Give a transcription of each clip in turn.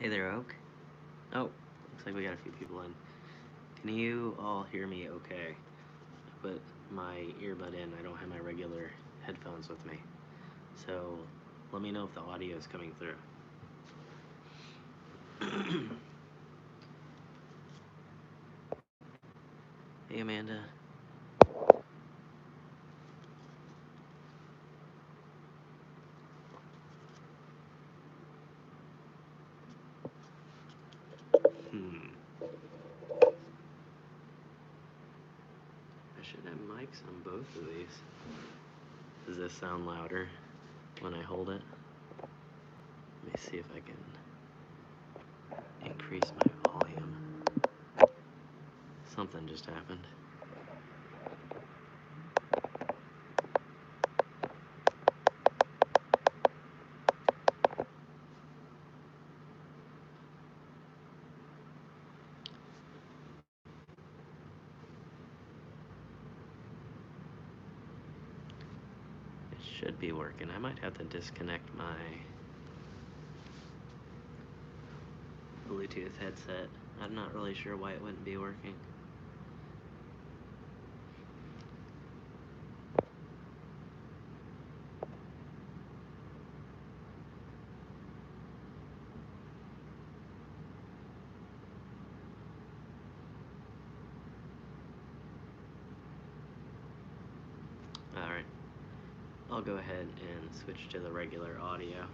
Hey there, Oak. Oh, looks like we got a few people in. Can you all hear me okay? I put my earbud in. I don't have my regular headphones with me. So let me know if the audio is coming through. Hey, Amanda. I should have mics on both of these. Does this sound louder when I hold it? Let me see if I can increase my volume. Something just happened. It should be working. I might have to disconnect my Bluetooth headset. I'm not really sure why it wouldn't be working. Alright, I'll go ahead and switch to the regular audio.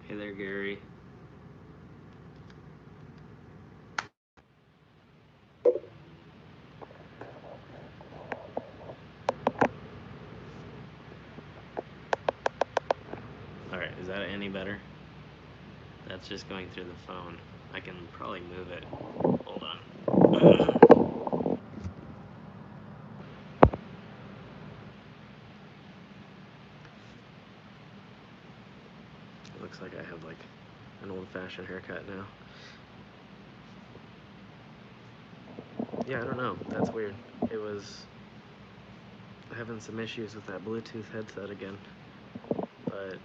Hey there, Gary. Alright, is that any better? That's just going through the phone. I can probably move it. Hold on. It looks like I have like an old-fashioned haircut now. Yeah, I don't know. That's weird. It was having some issues with that Bluetooth headset again. But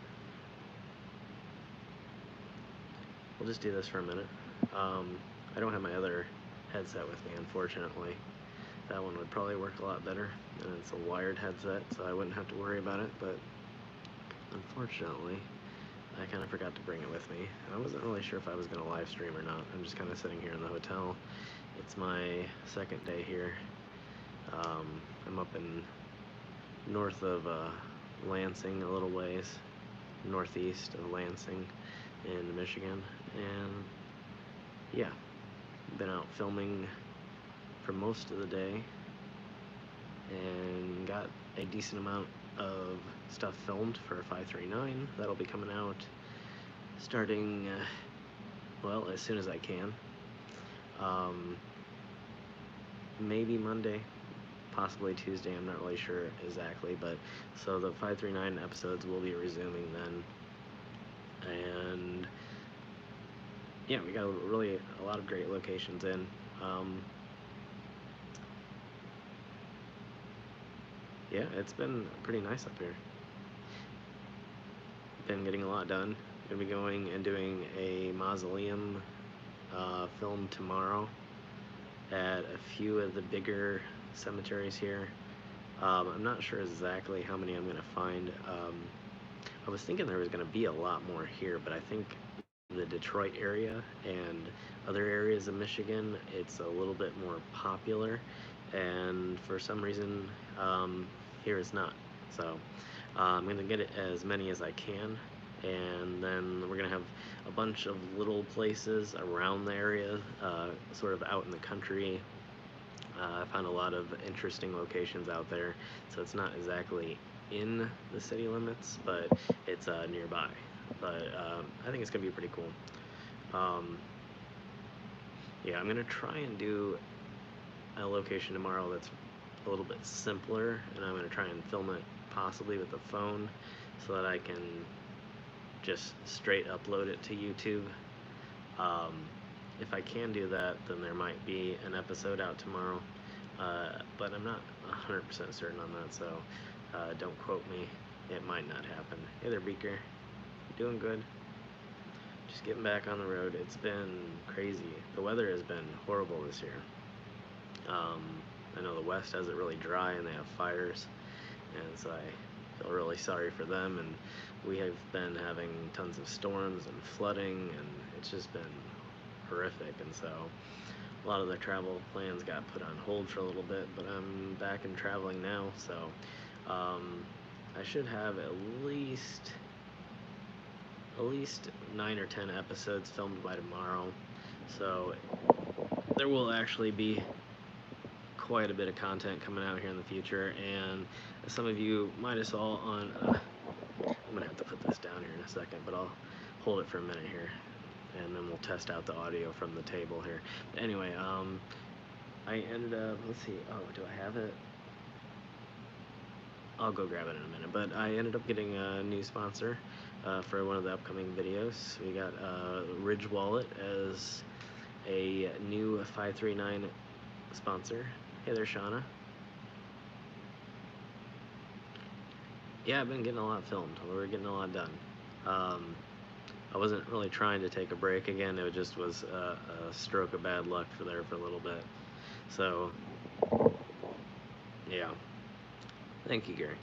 we'll just do this for a minute. I don't have my other headset with me, unfortunately. That one would probably work a lot better, and it's a wired headset, so I wouldn't have to worry about it, but unfortunately, I kind of forgot to bring it with me. I wasn't really sure if I was going to live stream or not. I'm just kind of sitting here in the hotel. It's my second day here. I'm up in north of Lansing, a little ways, northeast of Lansing in Michigan, and yeah, been out filming for most of the day and got a decent amount of stuff filmed for 539. That'll be coming out starting, well, as soon as I can. Maybe Monday, possibly Tuesday, I'm not really sure exactly, but so the 539 episodes will be resuming then. And yeah, we got a lot of great locations in. Yeah, it's been pretty nice up here. Been getting a lot done. Gonna be going and doing a mausoleum film tomorrow at a few of the bigger cemeteries here. I'm not sure exactly how many I'm gonna find. I was thinking there was gonna be a lot more here, but I think the Detroit area and other areas of Michigan, it's a little bit more popular, and for some reason, here it's not. So I'm gonna get it as many as I can, and then we're gonna have a bunch of little places around the area, sort of out in the country. I found a lot of interesting locations out there, so it's not exactly in the city limits, but it's nearby. But I think it's gonna be pretty cool. Yeah, I'm gonna try and do a location tomorrow that's a little bit simpler, and I'm gonna try and film it possibly with the phone, so that I can just straight upload it to YouTube. Um, if I can do that, then there might be an episode out tomorrow, but I'm not 100% certain on that, so don't quote me. It might not happen. Hey there, Beaker. Doing good. Just getting back on the road. It's been crazy. The weather has been horrible this year. I know the West has it really dry and they have fires, and so I feel really sorry for them. And we have been having tons of storms and flooding, and it's just been horrific. And so a lot of the travel plans got put on hold for a little bit, but I'm back and traveling now, so I should have at least 9 or 10 episodes filmed by tomorrow. So there will actually be quite a bit of content coming out here in the future, and as some of you might have saw on I'm gonna have to put this down here in a second, but I'll hold it for a minute here, and then we'll test out the audio from the table here. But anyway, I ended up, let's see, oh, do I have it? I'll go grab it in a minute, but I ended up getting a new sponsor for one of the upcoming videos. We got Ridge Wallet as a new 539 sponsor. Hey there, Shauna. Yeah, I've been getting a lot filmed. We're getting a lot done. I wasn't really trying to take a break again. It just was a stroke of bad luck for a little bit. So, yeah. Thank you, Gary.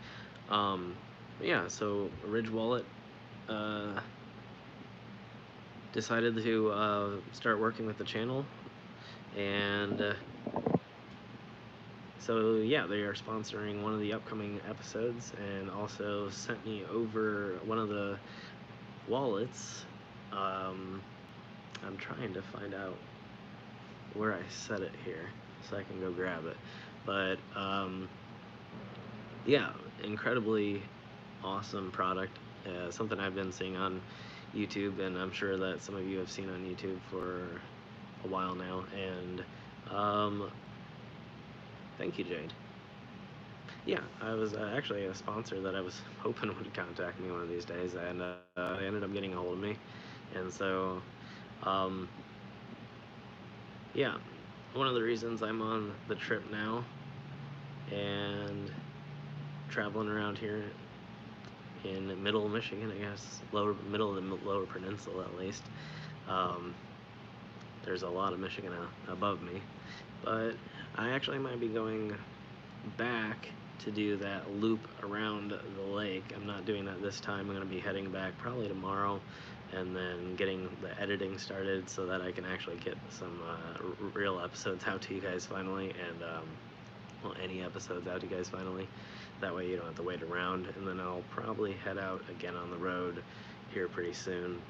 Yeah, so Ridge Wallet decided to start working with the channel, and so yeah, they are sponsoring one of the upcoming episodes, and also sent me over one of the wallets. I'm trying to find out where I set it here so I can go grab it, but yeah, incredibly awesome product. Something I've been seeing on YouTube, and I'm sure that some of you have seen on YouTube for a while now. And thank you, Jade. Yeah, I was actually a sponsor that I was hoping would contact me one of these days, and they ended up getting a hold of me. And so, yeah, one of the reasons I'm on the trip now and traveling around here in middle Michigan, I guess, middle of the lower peninsula at least. There's a lot of Michigan above me, but I actually might be going back to do that loop around the lake. I'm not doing that this time. I'm going to be heading back probably tomorrow, and then getting the editing started so that I can actually get some real episodes out to you guys finally, and well, any episodes out to you guys finally. That way you don't have to wait around, and then I'll probably head out again on the road here pretty soon.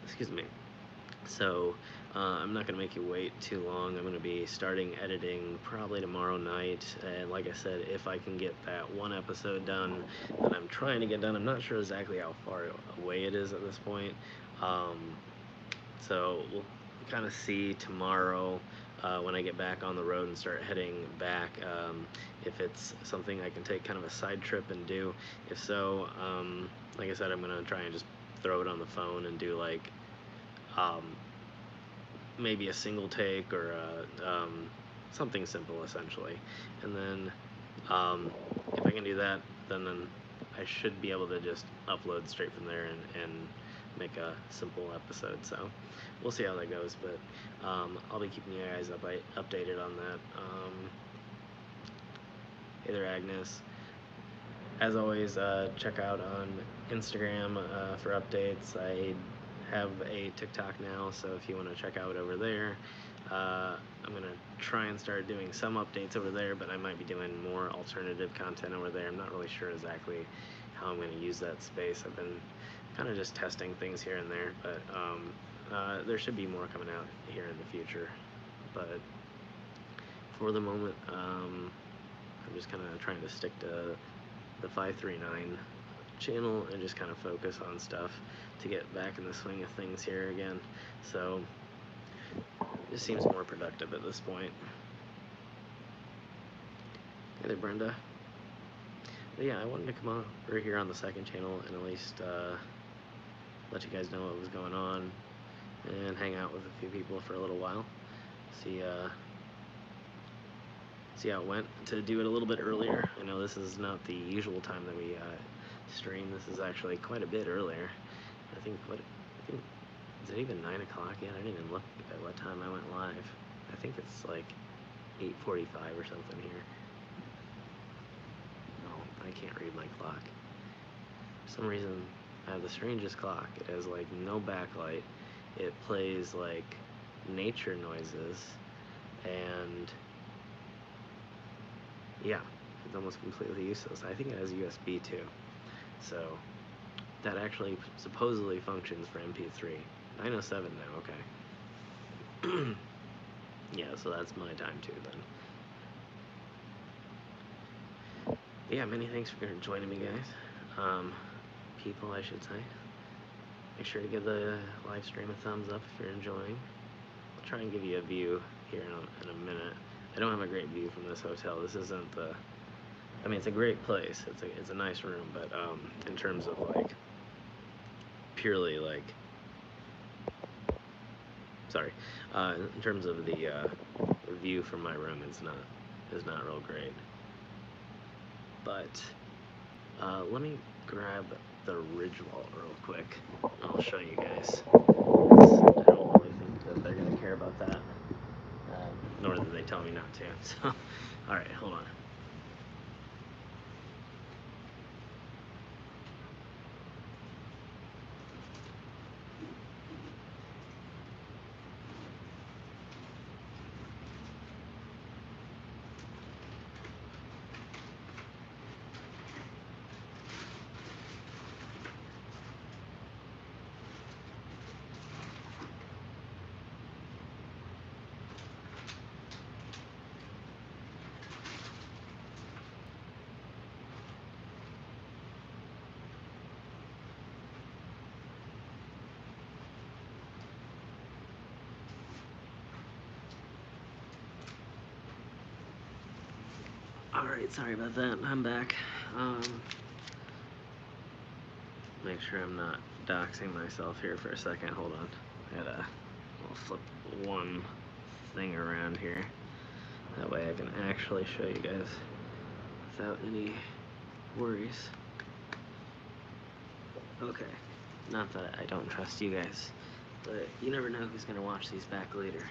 Excuse me. So I'm not going to make you wait too long. I'm going to be starting editing probably tomorrow night, and like I said, if I can get that one episode done that I'm trying to get done, I'm not sure exactly how far away it is at this point. So we'll kind of see tomorrow when I get back on the road and start heading back, if it's something I can take kind of a side trip and do. If so, like I said, I'm going to try and just throw it on the phone and do like maybe a single take or something simple essentially. And then if I can do that, then I should be able to just upload straight from there and make a simple episode. So we'll see how that goes, but I'll be keeping you guys updated on that. Hey there, Agnes. As always, check out on Instagram for updates. I have a TikTok now, so if you want to check out over there, I'm going to try and start doing some updates over there, but I might be doing more alternative content over there. I'm not really sure exactly how I'm going to use that space. I've been kind of just testing things here and there, but there should be more coming out here in the future. But for the moment, I'm just kind of trying to stick to the 539 channel and just kind of focus on stuff to get back in the swing of things here again. So it just seems more productive at this point. Hey there, Brenda. But yeah, I wanted to come on over here on the second channel and at least let you guys know what was going on and hang out with a few people for a little while. See how it went. To do it a little bit earlier. I know this is not the usual time that we stream. This is actually quite a bit earlier. I think is it even 9 o'clock yet? I didn't even look at what time I went live. I think it's like 8:45 or something here. No, I can't read my clock. For some reason, I have the strangest clock. It has like no backlight. It plays like nature noises, and yeah, it's almost completely useless. I think it has USB too. So that actually supposedly functions for MP3. 9:07 now, okay. Yeah, so that's my time too then. Yeah, many thanks for joining me, guys. People, I should say. Make sure to give the live stream a thumbs up if you're enjoying. I'll try and give you a view here in a minute. I don't have a great view from this hotel. This isn't the... I mean, it's a great place. It's a nice room, but in terms of like purely like... Sorry. In terms of the view from my room, is not real great. But let me grab the ridge wall real quick. I'll show you guys. I don't really think that they're gonna care about that, nor did they tell me not to. So, all right, hold on. Alright, sorry about that. I'm back. Make sure I'm not doxing myself here for a second. Hold on. I'll flip one thing around here. That way I can actually show you guys without any worries. Okay. Not that I don't trust you guys, but you never know who's gonna watch these back later.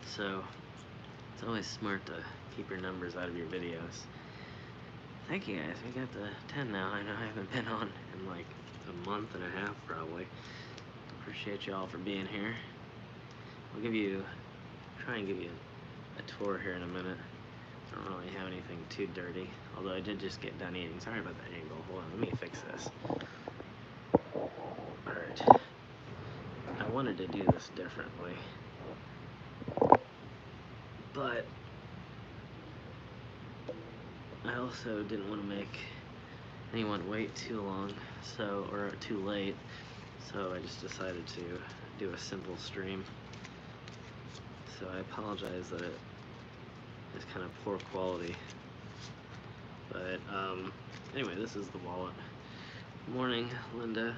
So it's always smart to keep your numbers out of your videos. Thank you guys, we got to 10 now. I know I haven't been on in like a month and a half probably. Appreciate you all for being here. I'll try and give you a tour here in a minute. I don't really have anything too dirty, although I did just get done eating. Sorry about the angle. Hold on, let me fix this. Alright. I wanted to do this differently, but I also didn't want to make anyone wait too long, or too late, so I just decided to do a simple stream. So I apologize that it is kind of poor quality, but anyway, this is the wallet. Good morning, Linda.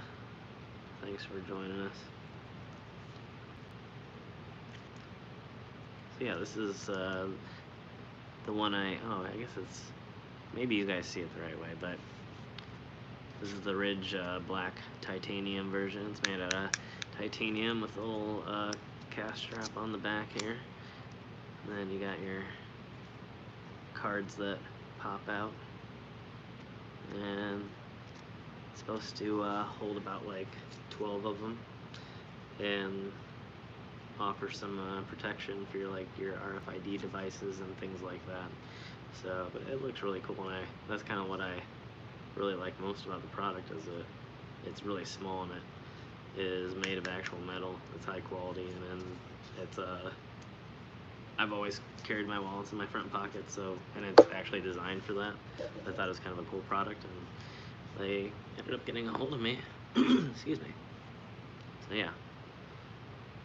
Thanks for joining us. So yeah, this is the one I guess it's, maybe you guys see it the right way, but this is the Ridge black titanium version. It's made out of titanium with a little cast strap on the back here. And then you got your cards that pop out. And it's supposed to hold about like 12 of them and offer some protection for your RFID devices and things like that. So, but it looks really cool, and that's kind of what I really like most about the product, is that it's really small and it is made of actual metal. It's high quality, and then it's I've always carried my wallets in my front pocket, and it's actually designed for that. I thought it was kind of a cool product, and they ended up getting a hold of me. Excuse me. So yeah,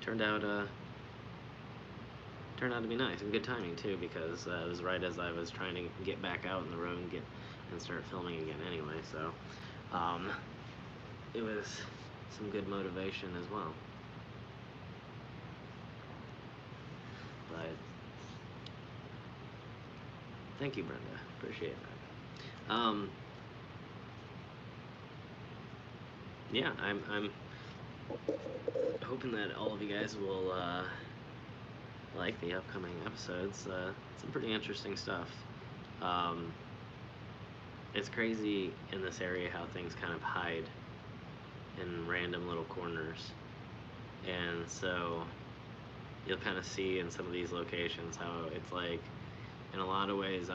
turned out to be nice and good timing too, because it was right as I was trying to get back out in the room and start filming again anyway, so it was some good motivation as well. But thank you, Brenda. Appreciate that. Yeah, I'm hoping that all of you guys will like the upcoming episodes. Some pretty interesting stuff. It's crazy in this area how things kind of hide in random little corners, and so you'll kind of see in some of these locations how it's like, in a lot of ways,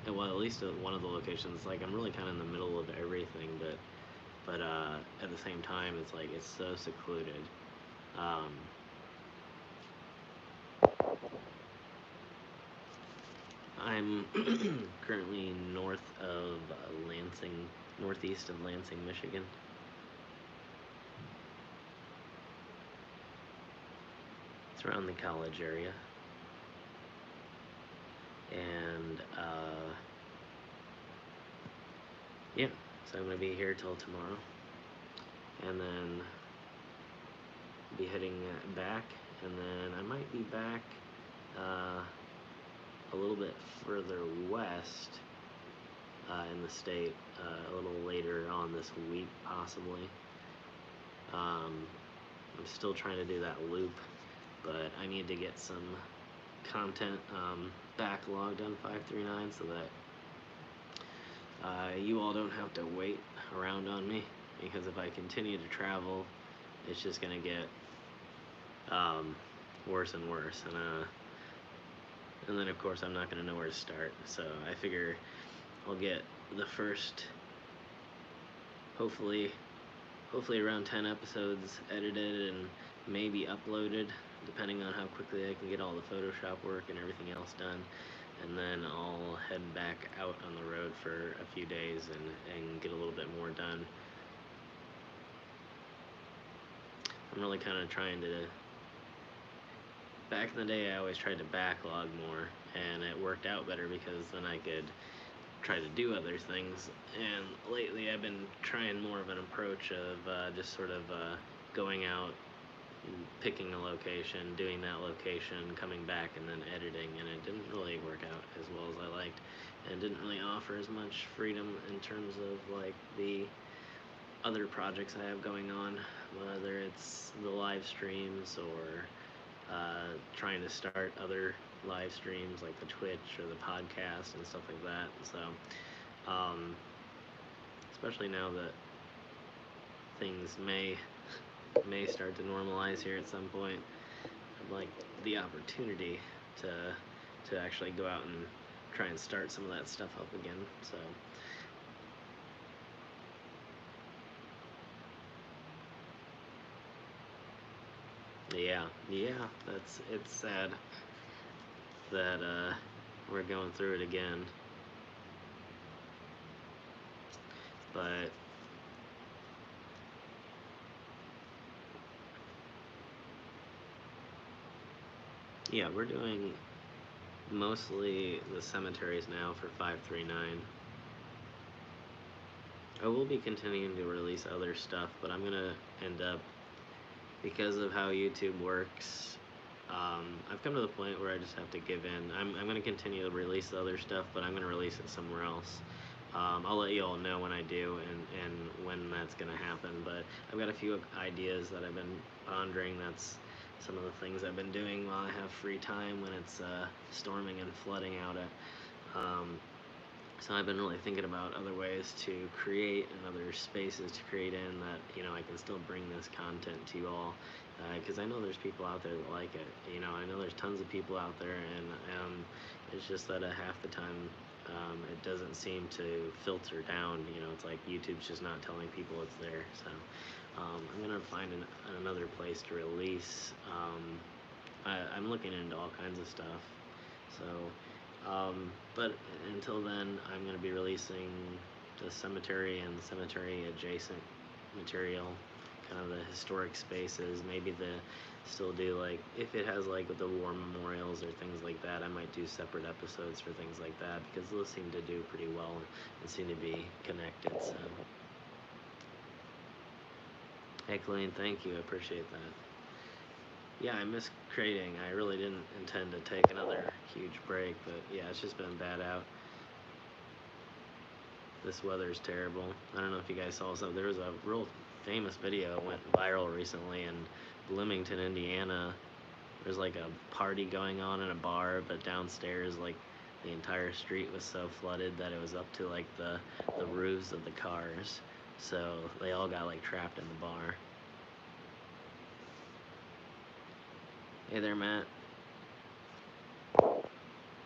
well, at least at one of the locations, like I'm really kind of in the middle of everything, but at the same time, it's like it's so secluded. I'm currently north of Lansing, northeast of Lansing, Michigan. It's around the college area. And, yeah, so I'm going to be here till tomorrow. And then be heading back, and then I might be back a little bit further west in the state a little later on this week, possibly. I'm still trying to do that loop, but I need to get some content backlogged on 539 so that you all don't have to wait around on me, because if I continue to travel, it's just going to get worse and worse, and then of course I'm not going to know where to start, so I figure I'll get the first, hopefully around 10 episodes edited and maybe uploaded, depending on how quickly I can get all the Photoshop work and everything else done, and then I'll head back out on the road for a few days and get a little bit more done. I'm really kind of trying to, back in the day I always tried to backlog more, and it worked out better because then I could try to do other things, and lately I've been trying more of an approach of just sort of going out, picking a location, doing that location, coming back, and then editing, and it didn't really work out as well as I liked, and didn't really offer as much freedom in terms of like the other projects I have going on, whether it's the live streams or trying to start other live streams like the Twitch or the podcast and stuff like that. So especially now that things may start to normalize here at some point, I'd like the opportunity to actually go out and try and start some of that stuff up again. So yeah, it's sad that we're going through it again, but yeah, we're doing mostly the cemeteries now for 539. I will be continuing to release other stuff, but I'm gonna end up, because of how YouTube works, I've come to the point where I just have to give in. I'm going to continue to release the other stuff, but I'm going to release it somewhere else. I'll let you all know when I do and when that's going to happen, but I've got a few ideas that I've been pondering. That's some of the things I've been doing while I have free time when it's storming and flooding out so I've been really thinking about other ways to create and other spaces to create in that, I can still bring this content to you all, because I know there's people out there that like it. I know there's tons of people out there, and it's just that half the time it doesn't seem to filter down. It's like YouTube's just not telling people it's there. So I'm gonna find another place to release. I'm looking into all kinds of stuff. So. But until then, I'm going to be releasing the cemetery and the cemetery adjacent material kind of the historic spaces. Maybe still do, like, if it has like the war memorials or things like that, I might do separate episodes for things like that, because those seem to do pretty well and seem to be connected. So, hey Colleen, thank you, I appreciate that. Yeah, I miss creating. I really didn't intend to take another huge break, but yeah, it's just been bad out. This weather's terrible. I don't know if you guys saw something. There was a real famous video that went viral recently in Bloomington, Indiana. There's like a party going on in a bar, but downstairs, like, the entire street was so flooded that it was up to like the roofs of the cars. So they all got like trapped in the bar. Hey there, Matt. I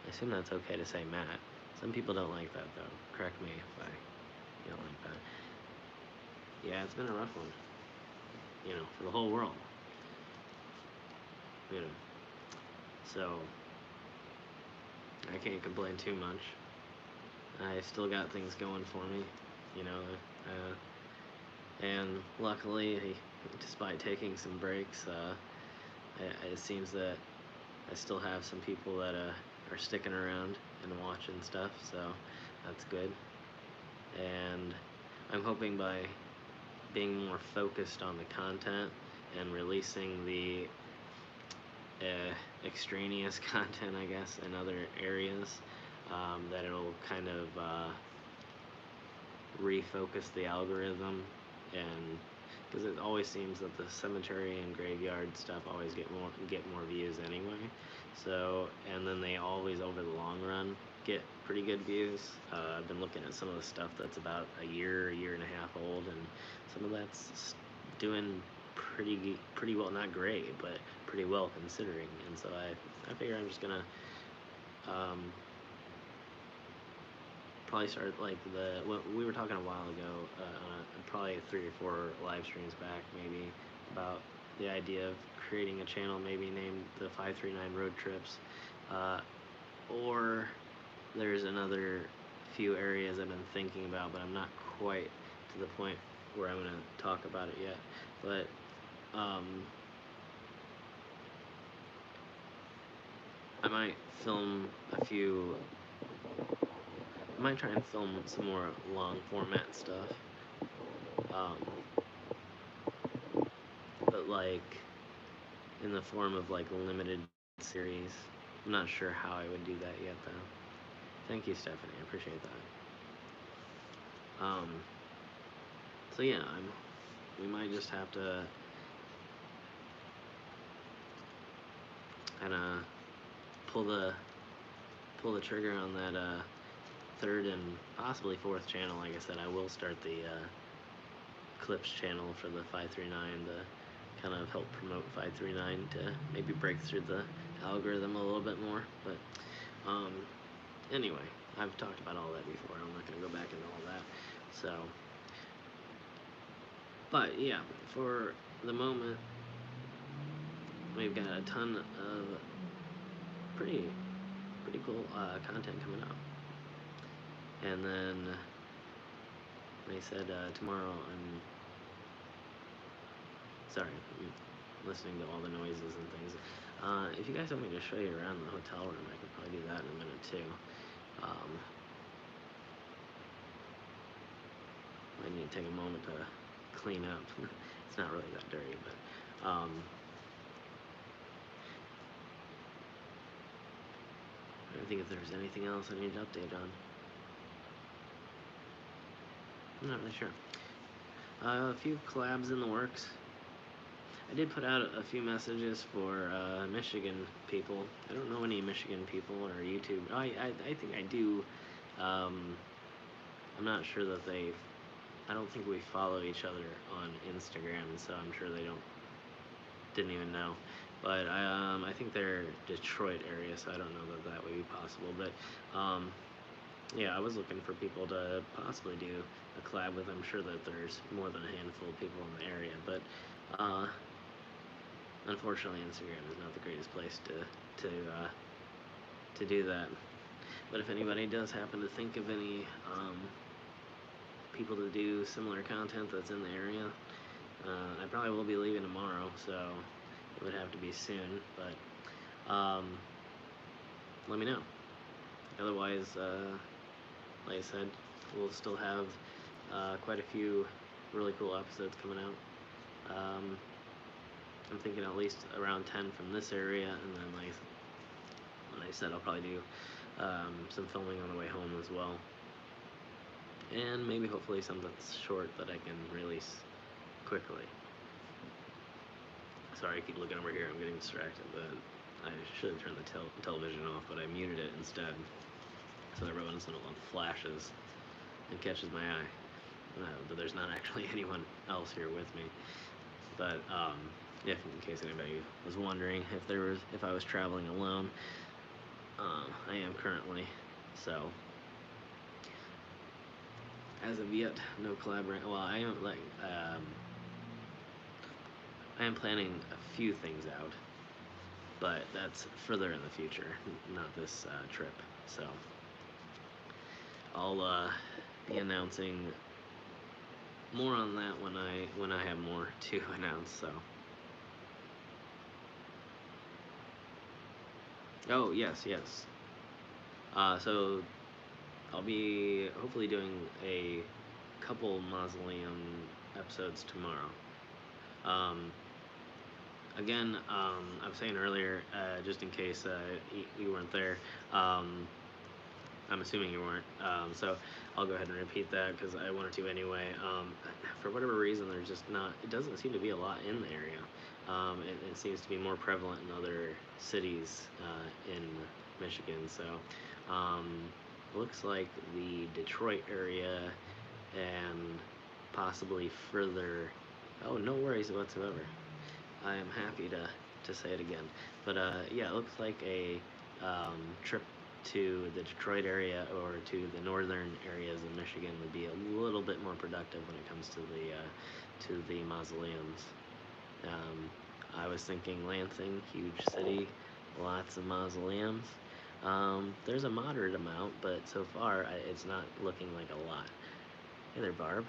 assume that's okay to say Matt. Some people don't like that, though. Correct me if you don't like that. Yeah, it's been a rough one. You know, for the whole world. You know. So, I can't complain too much. I still got things going for me, you know. And luckily, despite taking some breaks, it seems that I still have some people that are sticking around and watching stuff, so that's good. And I'm hoping by being more focused on the content and releasing the extraneous content, I guess, in other areas, that it'll kind of refocus the algorithm, and because it always seems that the cemetery and graveyard stuff always get more views anyway. So, and then they always, over the long run, get pretty good views. I've been looking at some of the stuff that's about a year and a half old, and some of that's doing pretty well. Not great, but pretty well considering. And so I figure I'm just gonna probably start like we were talking a while ago, probably 3 or 4 live streams back, maybe, about the idea of creating a channel maybe named the 539 Road Trips, or there's another few areas I've been thinking about, but I'm not quite to the point where I'm gonna talk about it yet. But I might film a few. I might try and film some more long format stuff, but like in the form of like a limited series. I'm not sure how I would do that yet, though. Thank you, Stephanie. I appreciate that. So yeah, we might just have to kind of pull the trigger on that 3rd and possibly 4th channel. Like I said, I will start the clips channel for the 539 to kind of help promote 539 to maybe break through the algorithm a little bit more. But anyway, I've talked about all that before. I'm not going to go back into all that. So, but yeah, for the moment, we've got a ton of pretty cool content coming up. And then they said tomorrow I'm listening to all the noises and things. If you guys want me to show you around the hotel room, I could probably do that in a minute too. I need to take a moment to clean up. It's not really that dirty, but I think if there's anything else I need to update on. I'm not really sure. A few collabs in the works. I did put out a few messages for Michigan people. I don't know any Michigan people or YouTube. I think I do. I'm not sure that I don't think we follow each other on Instagram, so I'm sure they didn't even know. But I think they're Detroit area, so I don't know that would be possible. But yeah, I was looking for people to possibly do a collab with. I'm sure that there's more than a handful of people in the area, but unfortunately, Instagram is not the greatest place to do that. But if anybody does happen to think of any people to do similar content that's in the area, I probably will be leaving tomorrow, so it would have to be soon. But let me know. Otherwise, like I said, we'll still have quite a few really cool episodes coming out. I'm thinking at least around 10 from this area, and then like I said, I'll probably do some filming on the way home as well, and maybe hopefully some that's short that I can release quickly. Sorry, I keep looking over here. I'm getting distracted, but I should have turned the television off, but I muted it instead, so every once in a while flashes and catches my eye. But there's not actually anyone else here with me. But if in case anybody was wondering if I was traveling alone, I am currently. So as of yet, no collaborating. Well, I am planning a few things out, but that's further in the future, not this trip. So I'll be announcing more on that when I have more to announce. So. Oh yes. So I'll be hopefully doing a couple mausoleum episodes tomorrow. Again, I was saying earlier, just in case you weren't there, I'm assuming you weren't, so I'll go ahead and repeat that because I wanted to anyway. For whatever reason, there's just not, it doesn't seem to be a lot in the area. It seems to be more prevalent in other cities in Michigan, so looks like the Detroit area and possibly further. Oh, no worries whatsoever. I am happy to say it again. But yeah, it looks like a trip to the Detroit area or to the northern areas of Michigan would be a little bit more productive when it comes to the mausoleums. I was thinking Lansing, huge city, lots of mausoleums. There's a moderate amount, but so far it's not looking like a lot. Hey there, Barb.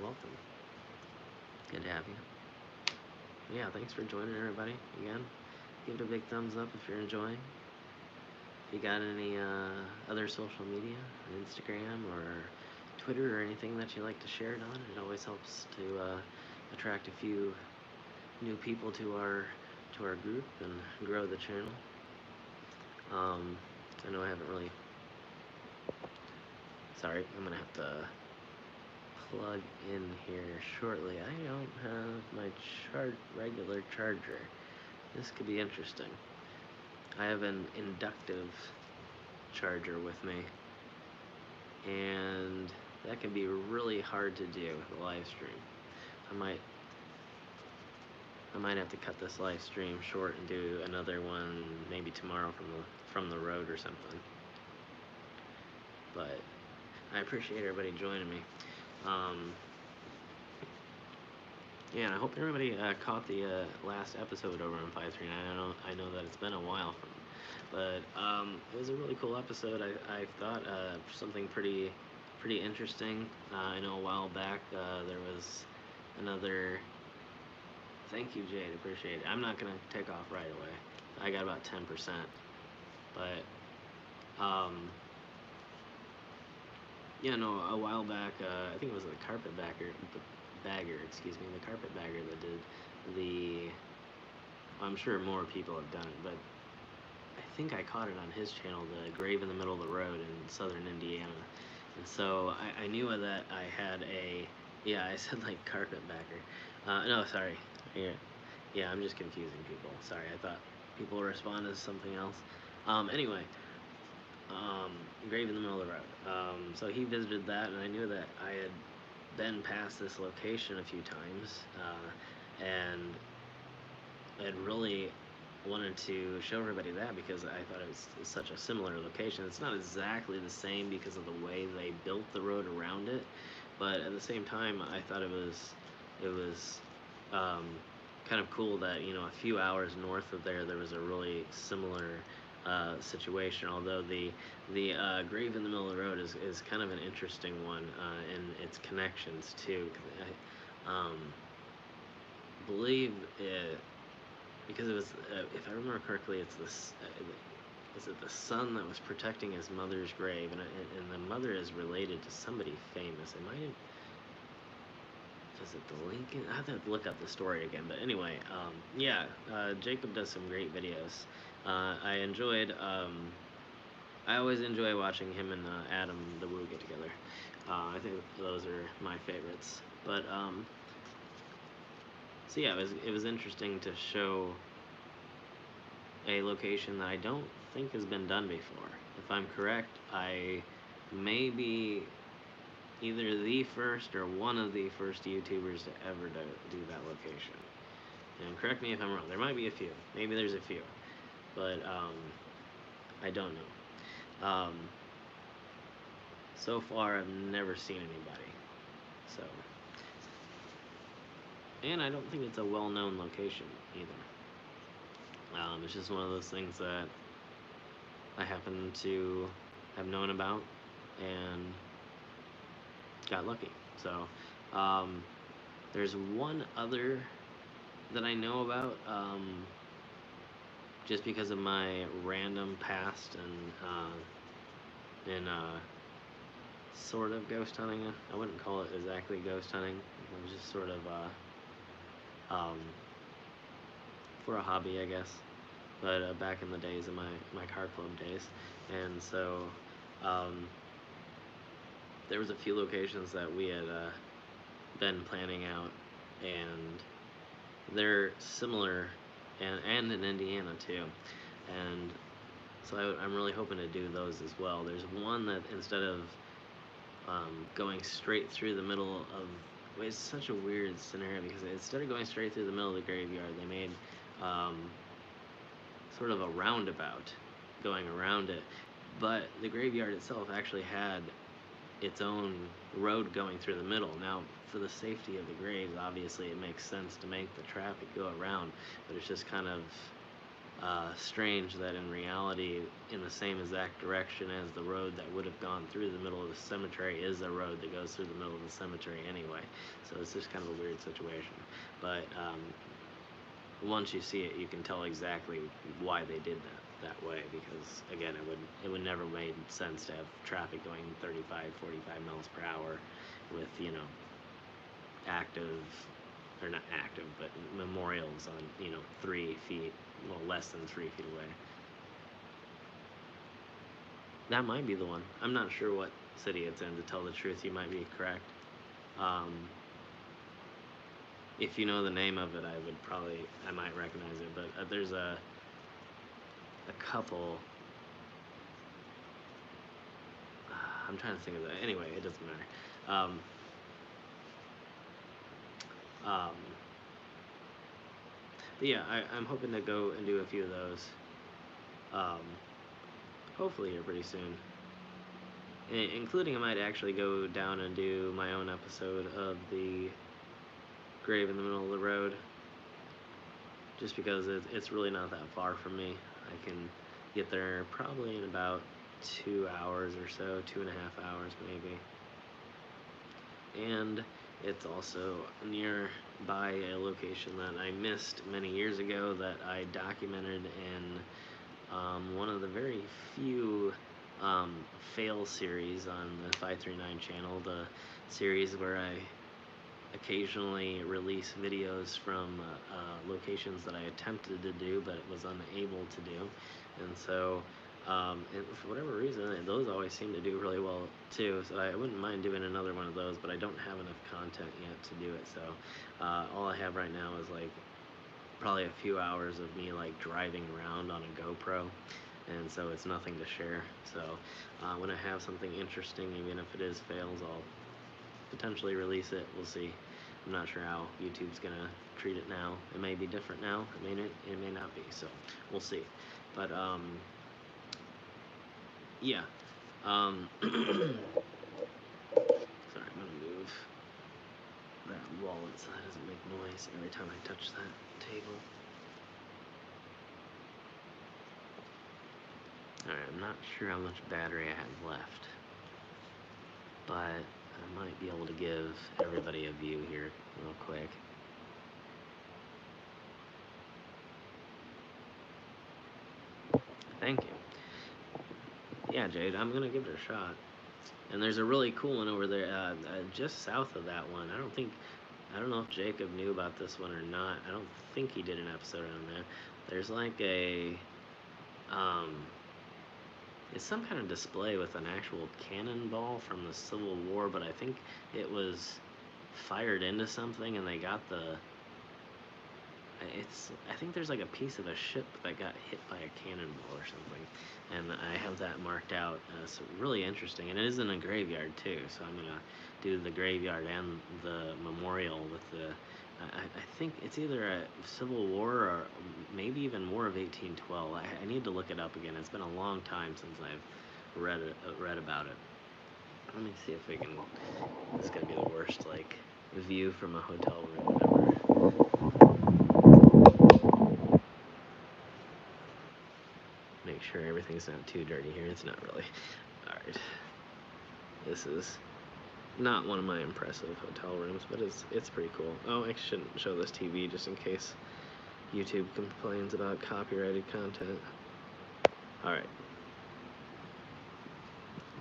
Welcome. Good to have you. Yeah, thanks for joining, everybody. Again, give it a big thumbs up if you're enjoying. If you got any other social media, Instagram or Twitter or anything that you like to share it on, it always helps to attract a few new people to our group and grow the channel. I know I haven't really. Sorry, I'm gonna have to plug in here shortly. I don't have my regular charger. This could be interesting. I have an inductive charger with me, and that can be really hard to do with a live stream. I might have to cut this live stream short and do another one maybe tomorrow from the road or something. But I appreciate everybody joining me. Yeah, and I hope everybody caught the last episode over on 539. I know that it's been a while but it was a really cool episode. I thought something pretty interesting. I know a while back there was another. Thank you, Jade. Appreciate it. I'm not gonna take off right away. I got about 10%, but yeah, no. A while back, I think it was the carpetbagger, the carpetbagger that did the. I'm sure more people have done it, but I think I caught it on his channel, the grave in the middle of the road in southern Indiana, and so I knew that I had a. Yeah, I said like carpetbagger. No, sorry. Yeah, I'm just confusing people. Sorry, I thought people would respond as something else. Anyway, grave in the middle of the road. So he visited that, and I knew that I had been past this location a few times, and I'd really wanted to show everybody that because I thought it was such a similar location. It's not exactly the same because of the way they built the road around it, but at the same time, I thought it was kind of cool that a few hours north of there was a really similar situation. Although the grave in the middle of the road is kind of an interesting one in its connections too. believe it, because it was, if I remember correctly, it's this. Is it the son that was protecting his mother's grave, and the mother is related to somebody famous? It might have. Is it the Lincoln? I have to look up the story again. But anyway, yeah, Jacob does some great videos. I enjoyed. I always enjoy watching him and Adam the Woo get together. I think those are my favorites. But so yeah, it was interesting to show a location that I don't think has been done before. If I'm correct, I may be either the first or one of the first YouTubers to ever do that location. And correct me if I'm wrong. There might be a few. Maybe there's a few, but I don't know. So far, I've never seen anybody. So, and I don't think it's a well-known location either. It's just one of those things that I happen to have known about and got lucky. So, there's one other that I know about, just because of my random past and sort of ghost hunting. I wouldn't call it exactly ghost hunting. It was just sort of um, for a hobby, I guess. But back in the days of my car club days, and so there was a few locations that we had been planning out, and they're similar, and in Indiana too, and so I'm really hoping to do those as well. There's one that instead of going straight through the middle of, it's such a weird scenario because instead of going straight through the middle of the graveyard, they made sort of a roundabout going around it, but the graveyard itself actually had its own road going through the middle. Now, for the safety of the graves, obviously it makes sense to make the traffic go around, but it's just kind of strange that in reality, in the same exact direction as the road that would have gone through the middle of the cemetery is a road that goes through the middle of the cemetery anyway. So it's just kind of a weird situation. But once you see it, you can tell exactly why they did that way, because again, it would never made sense to have traffic going 35, 45 miles per hour with, active, or not active, but memorials on, 3 feet, well, less than 3 feet away. That might be the one. I'm not sure what city it's in, to tell the truth. You might be correct. If you know the name of it, I might recognize it, but there's a couple. I'm trying to think of that. Anyway, it doesn't matter. But yeah, I'm hoping to go and do a few of those. Hopefully here pretty soon. Including I might actually go down and do my own episode of the grave in the middle of the road. Just because it's really not that far from me. I can get there probably in about 2 hours or so, 2.5 hours maybe. And it's also nearby a location that I missed many years ago that I documented in one of the very few fail series on the 539 channel, the series where I occasionally release videos from locations that I attempted to do but was unable to do. And so and for whatever reason, those always seem to do really well too, so I wouldn't mind doing another one of those, but I don't have enough content yet to do it. So all I have right now is like probably a few hours of me like driving around on a GoPro, and so it's nothing to share. So when I have something interesting, even if it is fails, I'll potentially release it. We'll see. I'm not sure how YouTube's gonna treat it now. It may be different now. It may not be. So we'll see. But yeah. Sorry, I'm gonna move that wallet so that doesn't make noise every time I touch that table. Alright, I'm not sure how much battery I have left, but I might be able to give everybody a view here real quick. Thank you. Yeah, Jade, I'm gonna give it a shot. And there's a really cool one over there, just south of that one. I don't know if Jacob knew about this one or not. I don't think he did an episode on that. There's like um, it's some kind of display with an actual cannonball from the Civil War, but I think it was fired into something and they got I think there's like a piece of a ship that got hit by a cannonball or something, and I have that marked out. It's really interesting, and it is in a graveyard too. So I'm gonna do the graveyard and the memorial with the. I think it's either a Civil War or maybe even War of 1812. I need to look it up again. It's been a long time since I've read about it. Let me see if we can. This is gonna be the worst like view from a hotel room ever. Make sure everything's not too dirty here. It's not really. Alright. This is not one of my impressive hotel rooms, but it's pretty cool. Oh, I shouldn't show this TV just in case YouTube complains about copyrighted content. Alright.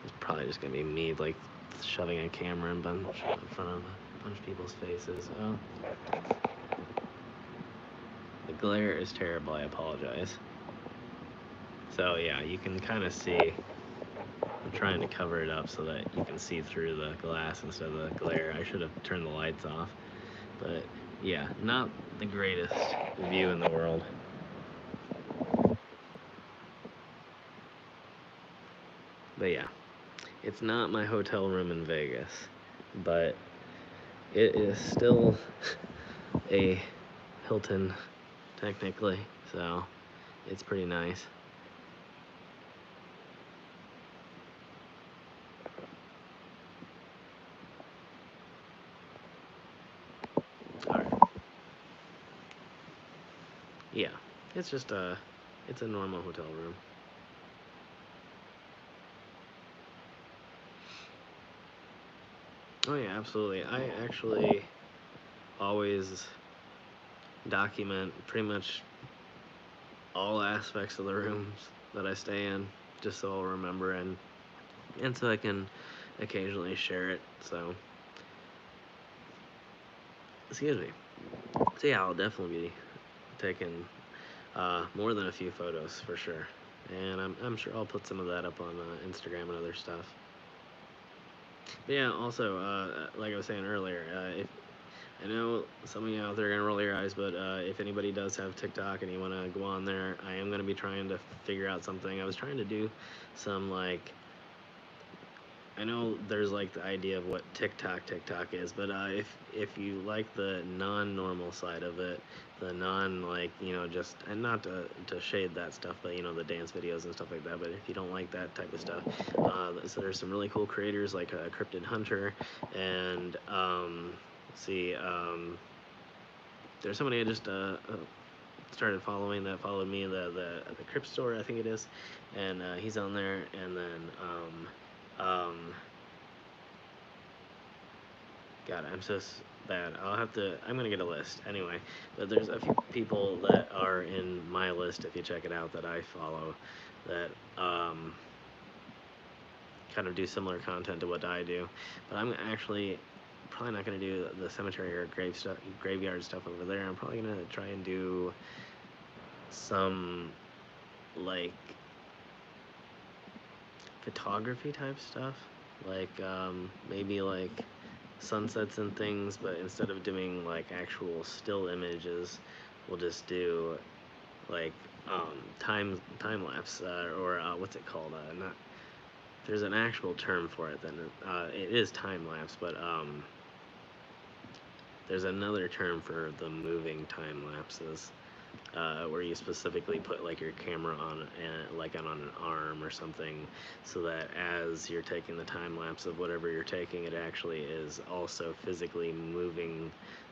It's probably just gonna be me, like, shoving a camera in front of a bunch of people's faces. Oh. The glare is terrible, I apologize. So yeah, you can kind of see, I'm trying to cover it up so that you can see through the glass instead of the glare. I should have turned the lights off, but yeah, not the greatest view in the world. But yeah, it's not my hotel room in Vegas, but it is still a Hilton, technically, so it's pretty nice. Alright. Yeah, it's just it's a normal hotel room. Oh yeah, absolutely. I actually always document pretty much all aspects of the rooms that I stay in, just so I'll remember and so I can occasionally share it. So, excuse me. So yeah, I'll definitely be taking more than a few photos for sure, and I'm sure I'll put some of that up on Instagram and other stuff. But yeah, also like I was saying earlier, if I know some of you out there are gonna roll your eyes, but if anybody does have TikTok and you want to go on there, I am gonna be trying to figure out something. I was trying to do some like, I know there's like the idea of what TikTok is, but if you like the non-normal side of it, the non like just, and not to shade that stuff, but the dance videos and stuff like that. But if you don't like that type of stuff, so there's some really cool creators like Cryptid Hunter and let's see, there's somebody I just started following that followed me, the Crypt Store, I think it is, and he's on there, and then God, I'm so bad. I'm gonna get a list anyway. But there's a few people that are in my list, if you check it out, that I follow, that kind of do similar content to what I do. But I'm actually probably not gonna do the cemetery or graveyard stuff over there. I'm probably gonna try and do some like photography type stuff, like maybe like sunsets and things, but instead of doing like actual still images, we'll just do like time lapse or what's it called? Not There's an actual term for it. Then it is time lapse, but there's another term for the moving time lapses. Where you specifically put like your camera on like on an arm or something, so that as you're taking the time lapse of whatever you're taking, it actually is also physically moving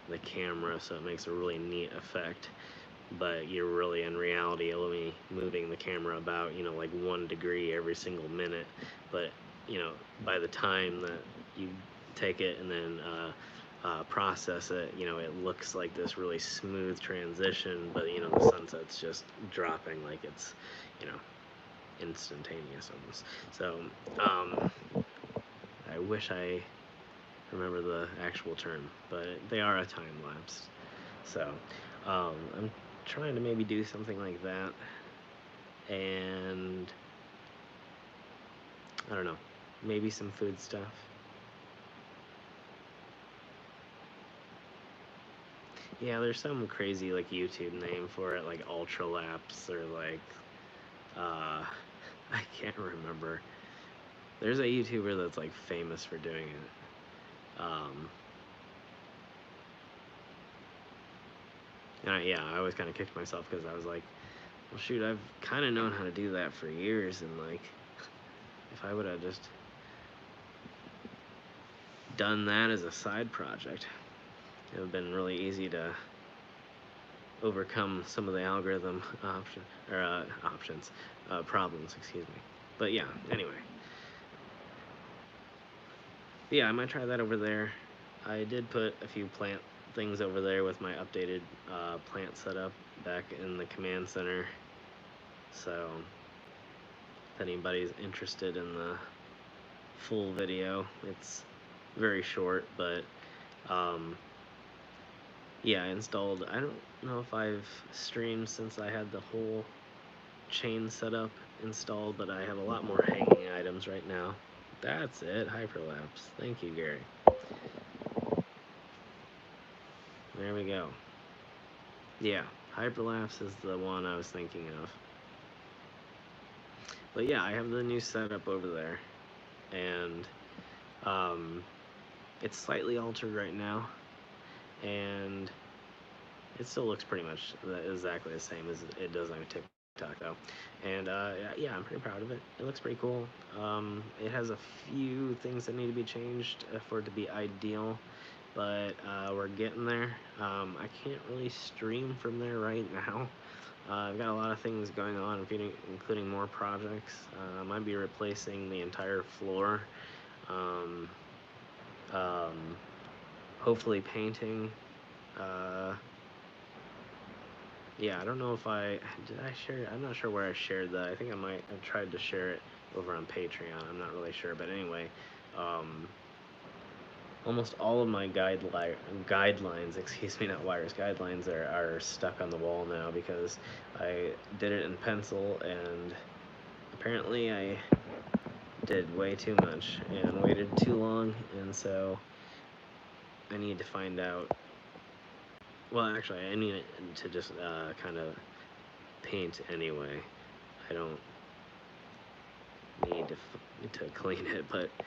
the camera, so it makes a really neat effect. But you're really in reality only moving the camera about like 1 degree every single minute. But by the time that you take it and then process it, it looks like this really smooth transition, but the sunset's just dropping like it's, you know, instantaneous almost. So, I wish I remember the actual term, but they are a time lapse. So, I'm trying to maybe do something like that, and I don't know, maybe some food stuff. Yeah, there's some crazy like YouTube name for it, like Ultra Lapse or like I can't remember. There's a YouTuber that's like famous for doing it. Yeah, I always kind of kicked myself because I was like, well, shoot, I've kind of known how to do that for years, and like, if I would have just done that as a side project, it would have been really easy to overcome some of the algorithm problems, excuse me. But yeah, anyway. Yeah, I might try that over there. I did put a few plant things over there with my updated plant setup back in the command center. So if anybody's interested in the full video, it's very short, but yeah, I installed, I don't know if I've streamed since I had the whole chain setup installed, but I have a lot more hanging items right now. That's it, hyperlapse. Thank you, Gary. There we go. Yeah, hyperlapse is the one I was thinking of. But yeah, I have the new setup over there, and it's slightly altered right now, and it still looks pretty much exactly the same as it does on TikTok though. And yeah, I'm pretty proud of it. It looks pretty cool. It has a few things that need to be changed for it to be ideal, but we're getting there. I can't really stream from there right now. I've got a lot of things going on, including more projects. I might be replacing the entire floor. Hopefully painting. Yeah, I don't know if did I share it? I'm not sure where I shared that. I think I might have tried to share it over on Patreon. I'm not really sure, but anyway, almost all of my guidelines, excuse me, not wires, guidelines are stuck on the wall now because I did it in pencil, and apparently I did way too much and waited too long, and so I need to find out. Well, actually, I need to just kind of paint anyway. I don't need to clean it, but